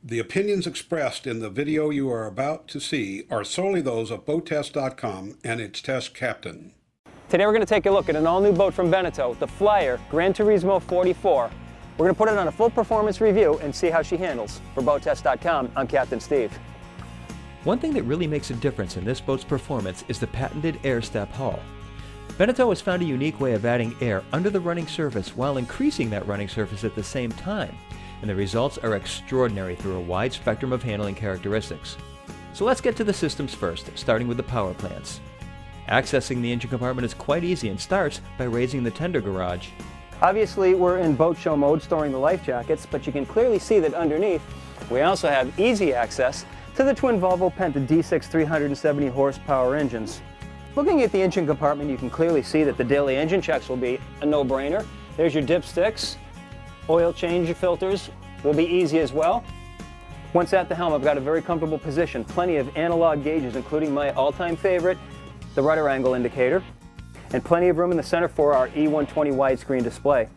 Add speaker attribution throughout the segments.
Speaker 1: The opinions expressed in the video you are about to see are solely those of BoatTest.com and its test captain.
Speaker 2: Today we're going to take a look at an all-new boat from Beneteau, the Flyer Gran Turismo 44. We're going to put it on a full performance review and see how she handles. For BoatTest.com, I'm Captain Steve.
Speaker 3: One thing that really makes a difference in this boat's performance is the patented air step hull. Beneteau has found a unique way of adding air under the running surface while increasing that running surface at the same time, and the results are extraordinary through a wide spectrum of handling characteristics. So let's get to the systems first, starting with the power plants. Accessing the engine compartment is quite easy and starts by raising the tender garage.
Speaker 2: Obviously we're in boat show mode storing the life jackets, but you can clearly see that underneath we also have easy access to the twin Volvo Penta D6 370 horsepower engines. Looking at the engine compartment, you can clearly see that the daily engine checks will be a no-brainer. There's your dipsticks. Oil change filters will be easy as well. Once at the helm, I've got a very comfortable position. Plenty of analog gauges, including my all-time favorite, the rudder angle indicator, and plenty of room in the center for our E120 widescreen display.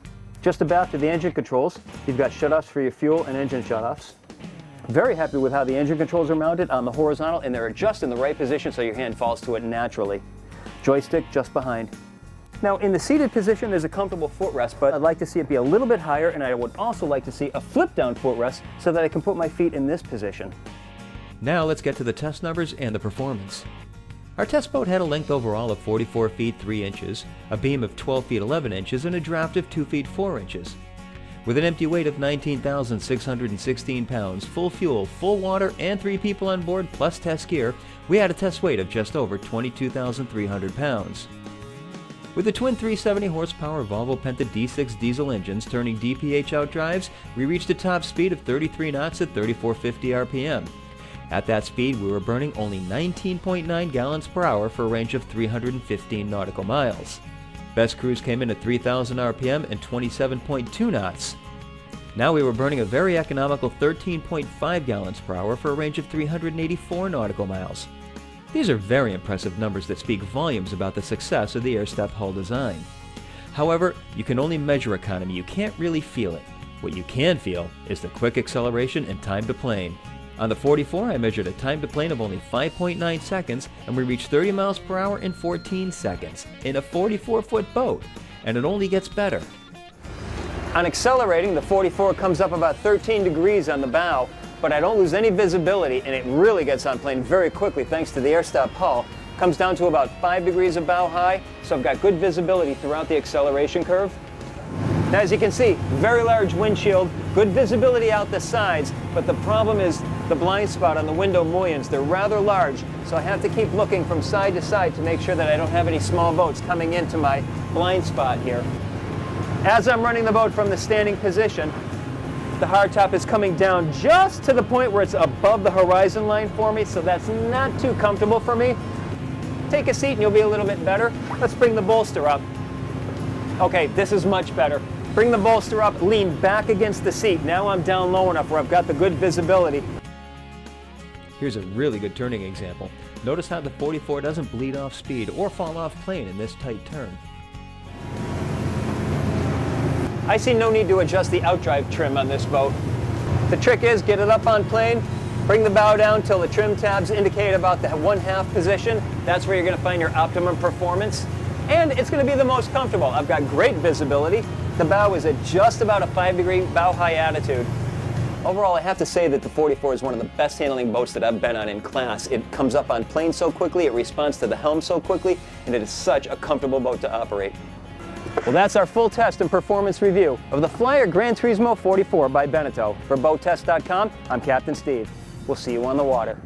Speaker 2: Just abaft of the engine controls, you've got shutoffs for your fuel and engine shutoffs. Very happy with how the engine controls are mounted on the horizontal, and they're just in the right position so your hand falls to it naturally. Joystick just behind. Now in the seated position there's a comfortable footrest, but I'd like to see it be a little bit higher, and I would also like to see a flip down footrest so that I can put my feet in this position.
Speaker 3: Now let's get to the test numbers and the performance. Our test boat had a length overall of 44 feet 3 inches, a beam of 12 feet 11 inches, and a draft of 2 feet 4 inches. With an empty weight of 19,616 pounds, full fuel, full water, and 3 people on board plus test gear, we had a test weight of just over 22,300 pounds. With the twin 370 horsepower Volvo Penta D6 diesel engines turning DPH out drives, we reached a top speed of 33 knots at 3450 RPM. At that speed, we were burning only 19.9 gallons per hour for a range of 315 nautical miles. Best cruise came in at 3,000 RPM and 27.2 knots. Now we were burning a very economical 13.5 gallons per hour for a range of 384 nautical miles. These are very impressive numbers that speak volumes about the success of the air step hull design. However, you can only measure economy, you can't really feel it. What you can feel is the quick acceleration and time to plane. On the 44, I measured a time to plane of only 5.9 seconds, and we reached 30 miles per hour in 14 seconds in a 44-foot boat, and it only gets better.
Speaker 2: On accelerating, the 44 comes up about 13 degrees on the bow, but I don't lose any visibility, and it really gets on plane very quickly thanks to the air step hull. Comes down to about 5 degrees of bow high, so I've got good visibility throughout the acceleration curve. Now as you can see, very large windshield, good visibility out the sides, but the problem is the blind spot on the window mullions. They're rather large, so I have to keep looking from side to side to make sure that I don't have any small boats coming into my blind spot here. As I'm running the boat from the standing position, the hardtop is coming down just to the point where it's above the horizon line for me, so that's not too comfortable for me. Take a seat and you'll be a little bit better. Let's bring the bolster up. Okay, this is much better. Bring the bolster up, lean back against the seat. Now I'm down low enough where I've got the good visibility.
Speaker 3: Here's a really good turning example. Notice how the 44 doesn't bleed off speed or fall off plane in this tight turn.
Speaker 2: I see no need to adjust the outdrive trim on this boat. The trick is get it up on plane, bring the bow down till the trim tabs indicate about the 1/2 position. That's where you're going to find your optimum performance. And it's going to be the most comfortable. I've got great visibility. The bow is at just about a 5-degree bow high attitude. Overall, I have to say that the 44 is one of the best handling boats that I've been on in class. It comes up on plane so quickly, it responds to the helm so quickly, and it is such a comfortable boat to operate. Well, that's our full test and performance review of the Flyer Gran Turismo 44 by Beneteau. For BoatTest.com, I'm Captain Steve. We'll see you on the water.